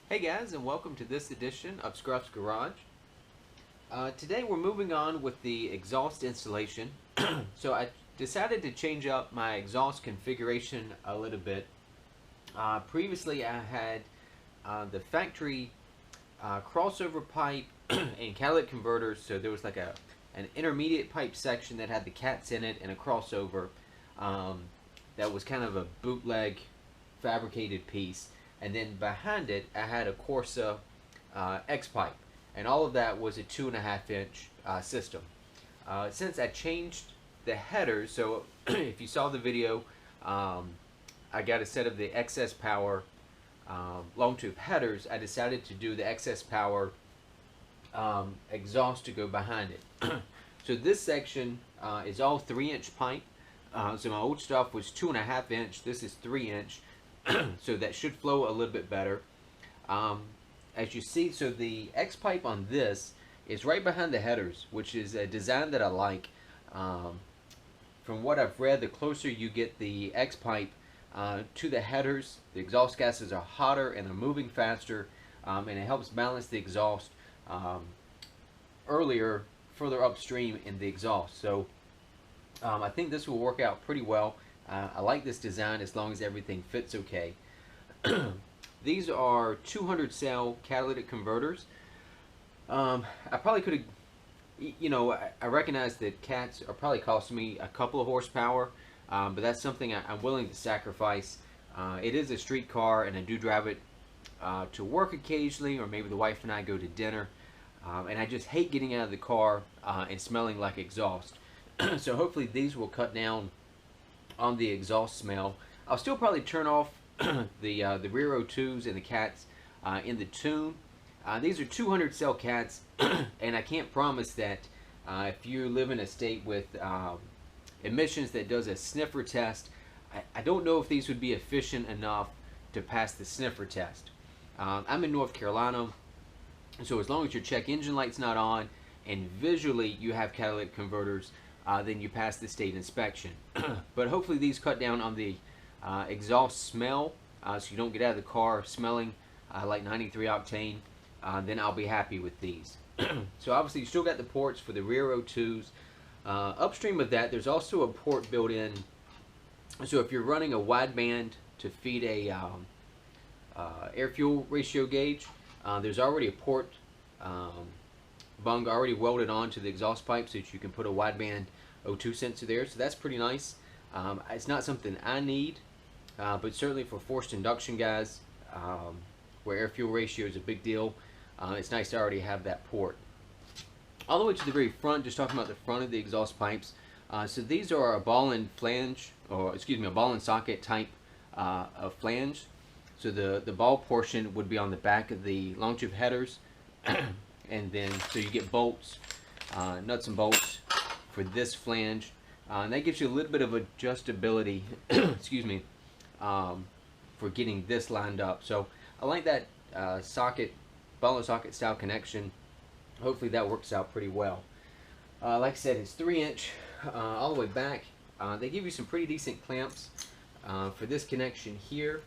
Hey guys, and welcome to this edition of Scruff's Garage. Today we're moving on with the exhaust installation. So I decided to change up my exhaust configuration a little bit. Previously I had the factory crossover pipe and catalytic converters, so there was like an intermediate pipe section that had the cats in it and a crossover that was kind of a bootleg fabricated piece. And then behind it, I had a Corsa X pipe, and all of that was a 2.5 inch system. Since I changed the headers, so if you saw the video, I got a set of the excess power long tube headers. I decided to do the excess power exhaust to go behind it. So this section is all 3-inch pipe. So my old stuff was 2.5 inch. This is 3-inch. So that should flow a little bit better. As you see, so the X pipe on this is right behind the headers, which is a design that I like. From what I've read, the closer you get the X pipe to the headers, the exhaust gases are hotter and they're moving faster, and it helps balance the exhaust further upstream in the exhaust. So I think this will work out pretty well. I like this design as long as everything fits okay. These are 200 cell catalytic converters. I probably could have, I recognize that cats are probably costing me a couple of horsepower, but that's something I'm willing to sacrifice. It is a street car, and I do drive it to work occasionally, or maybe the wife and I go to dinner, and I just hate getting out of the car and smelling like exhaust. So hopefully these will cut down on the exhaust smell. I'll still probably turn off the rear O2s and the cats in the tune. These are 200 cell cats, and I can't promise that if you live in a state with emissions that does a sniffer test, I don't know if these would be efficient enough to pass the sniffer test. I'm in North Carolina, so as long as your check engine light's not on and visually you have catalytic converters, then you pass the state inspection. But hopefully these cut down on the exhaust smell, so you don't get out of the car smelling like 93 octane. Then I'll be happy with these. So obviously you still got the ports for the rear O2s. Upstream of that, there's also a port built in. So if you're running a wideband to feed a air-fuel ratio gauge, there's already a port bung already welded onto the exhaust pipe so that you can put a wideband O2 sensor there. So that's pretty nice. It's not something I need, but certainly for forced induction guys, where air-fuel ratio is a big deal, it's nice to already have that port. All the way to the very front, just talking about the front of the exhaust pipes. So these are a ball and flange, or excuse me, a ball and socket type of flange. So the ball portion would be on the back of the long tube headers. And then, so you get bolts, nuts and bolts for this flange. And that gives you a little bit of adjustability, excuse me, for getting this lined up. So I like that socket, ball and socket style connection. Hopefully that works out pretty well. Like I said, it's 3-inch all the way back. They give you some pretty decent clamps for this connection here.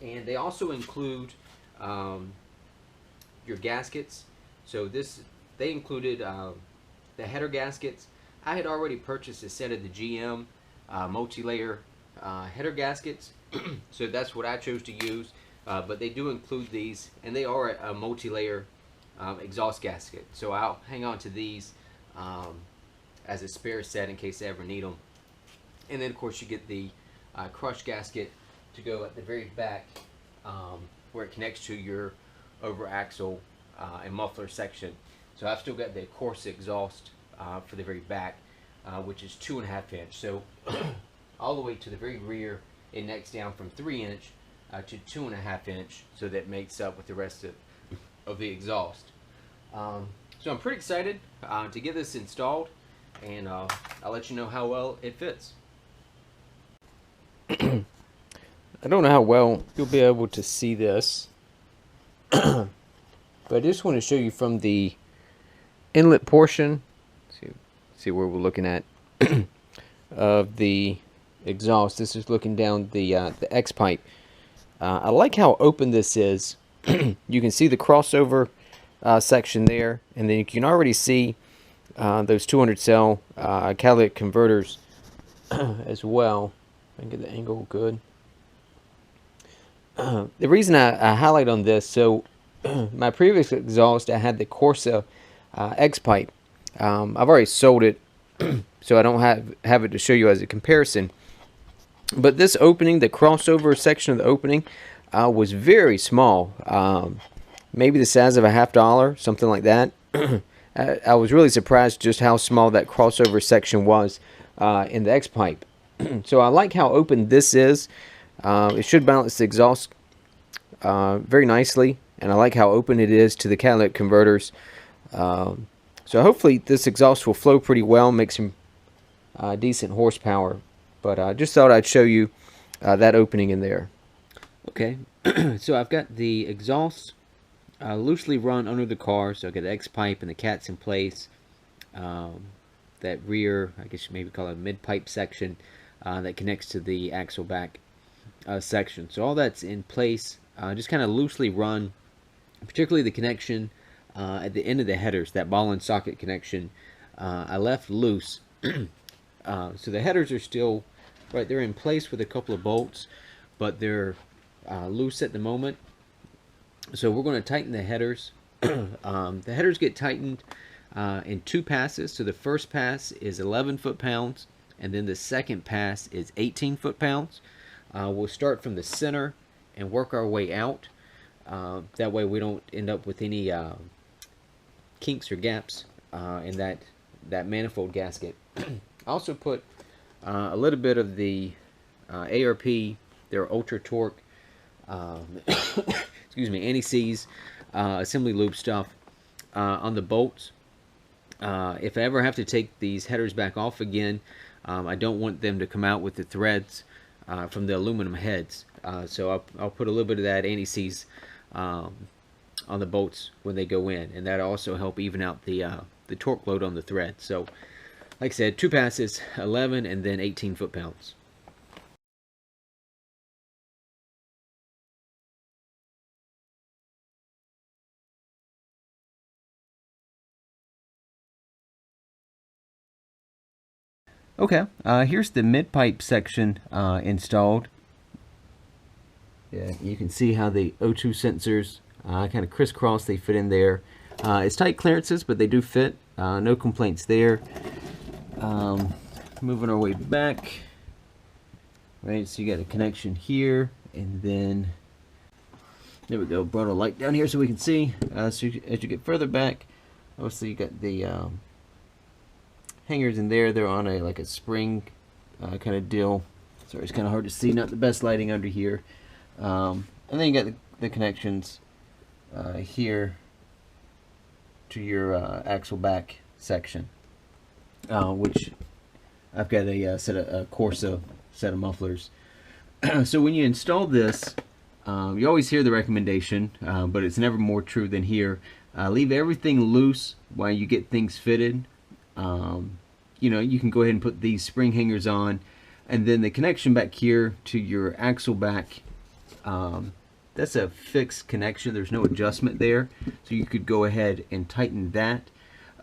And they also include your gaskets. So they included the header gaskets. I had already purchased a set of the GM multi-layer header gaskets, so that's what I chose to use. But they do include these, and they are a multi-layer exhaust gasket. So I'll hang on to these as a spare set in case I ever need them. And then of course you get the crush gasket to go at the very back, where it connects to your over axle and muffler section. So I've still got the Corsa exhaust for the very back, which is 2.5 inch. So all the way to the very rear, it necks down from 3-inch to 2.5 inch, so that makes up with the rest of the exhaust. So I'm pretty excited to get this installed, and I'll let you know how well it fits. I don't know how well you'll be able to see this, but I just want to show you from the inlet portion, see where we're looking at, of the exhaust. This is looking down the X pipe. I like how open this is you can see the crossover section there, and then you can already see those 200 cell catalytic converters as well. I can get the angle good. The reason I highlight on this, so my previous exhaust, I had the Corsa X pipe. I've already sold it, so I don't have it to show you as a comparison. But this opening, the crossover section of the opening, was very small. Maybe the size of a $50, something like that. I was really surprised just how small that crossover section was in the X pipe. So I like how open this is. It should balance the exhaust very nicely, and I like how open it is to the catalytic converters. So hopefully this exhaust will flow pretty well, make some decent horsepower. But I just thought I'd show you that opening in there. Okay, so I've got the exhaust loosely run under the car, so I've got the X pipe and the cats in place. That rear, I guess you maybe call it a mid-pipe section that connects to the axle back section. So all that's in place, just kind of loosely run, particularly the connection at the end of the headers, that ball and socket connection, I left loose. So the headers are still, right, they're in place with a couple of bolts, but they're loose at the moment. So we're going to tighten the headers. The headers get tightened in 2 passes. So the first pass is 11 foot-pounds, and then the second pass is 18 foot-pounds. We'll start from the center and work our way out. That way we don't end up with any kinks or gaps in that manifold gasket. I also put a little bit of the ARP, their Ultra Torque, excuse me, anti-seize assembly lube stuff on the bolts. If I ever have to take these headers back off again, I don't want them to come out with the threads from the aluminum heads. So I'll put a little bit of that anti-seize on the bolts when they go in, and that'll also help even out the torque load on the thread. So like I said, 2 passes, 11 and then 18 foot-pounds. Okay, here's the mid-pipe section installed. Yeah, you can see how the O2 sensors kind of crisscross, they fit in there. It's tight clearances, but they do fit. No complaints there. Moving our way back. Right, so you got a connection here, and then there we go. Brought a light down here so we can see. So as you get further back, obviously you got the hangers in there. They're on like a spring kind of deal. Sorry, it's kind of hard to see. Not the best lighting under here. And then you got the connections here to your axle back section, which I've got a Corsa set of mufflers. So when you install this, you always hear the recommendation, but it's never more true than here. Leave everything loose while you get things fitted. You know, you can go ahead and put these spring hangers on, and then the connection back here to your axle back, that's a fixed connection. There's no adjustment there, so you could go ahead and tighten that,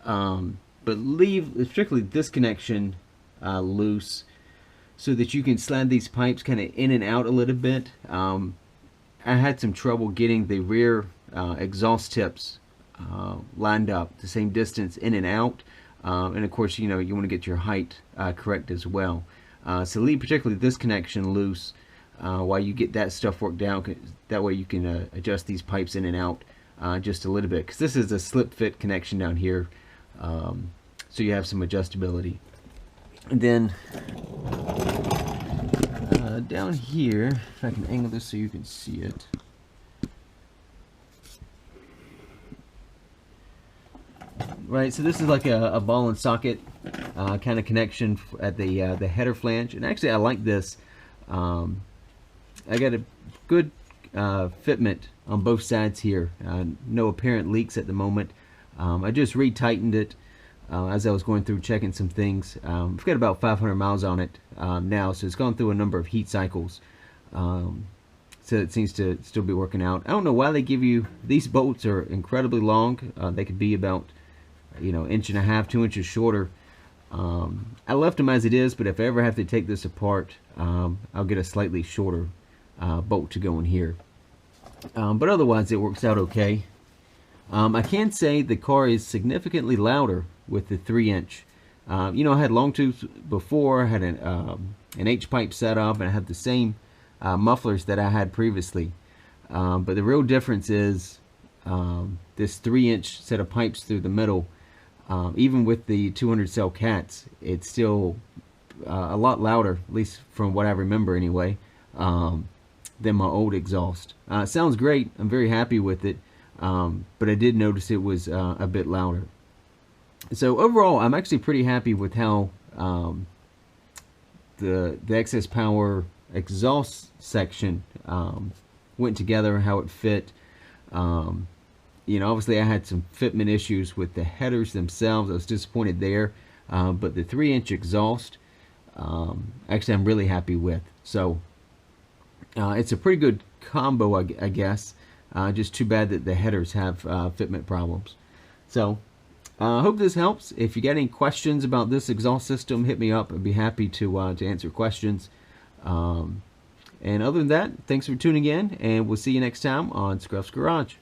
but leave particularly this connection loose so that you can slide these pipes kind of in and out a little bit. I had some trouble getting the rear exhaust tips lined up the same distance in and out, and of course, you know, you want to get your height correct as well. So leave particularly this connection loose while you get that stuff worked out. That way you can adjust these pipes in and out just a little bit, because this is a slip fit connection down here, so you have some adjustability. And then down here, if I can angle this so you can see it. Right, so this is like a ball and socket kind of connection at the header flange, and actually I like this. I got a good fitment on both sides here. No apparent leaks at the moment. I just re-tightened it as I was going through checking some things. I've got about 500 miles on it now, so it's gone through a number of heat cycles. So so it seems to still be working out. I don't know why they give you, these bolts are incredibly long. They could be about, you know, 1.5 inches, 2 inches shorter. I left them as it is, but if I ever have to take this apart, I'll get a slightly shorter bolt to go in here. But otherwise, it works out okay. I can say the car is significantly louder with the 3-inch. You know, I had long tubes before. I had an H-pipe setup, and I had the same mufflers that I had previously. But the real difference is this 3-inch set of pipes through the middle. Even with the 200 cell Cats, it's still a lot louder, at least from what I remember anyway, than my old exhaust. It sounds great. I'm very happy with it, but I did notice it was a bit louder. So overall, I'm actually pretty happy with how the excess power exhaust section went together, how it fit. You know, obviously I had some fitment issues with the headers themselves. I was disappointed there. But the 3-inch exhaust, actually I'm really happy with. So it's a pretty good combo, I guess. Just too bad that the headers have fitment problems. So I hope this helps. If you got any questions about this exhaust system, hit me up. I'd be happy to answer questions. And other than that, thanks for tuning in, and we'll see you next time on Scruff's Garage.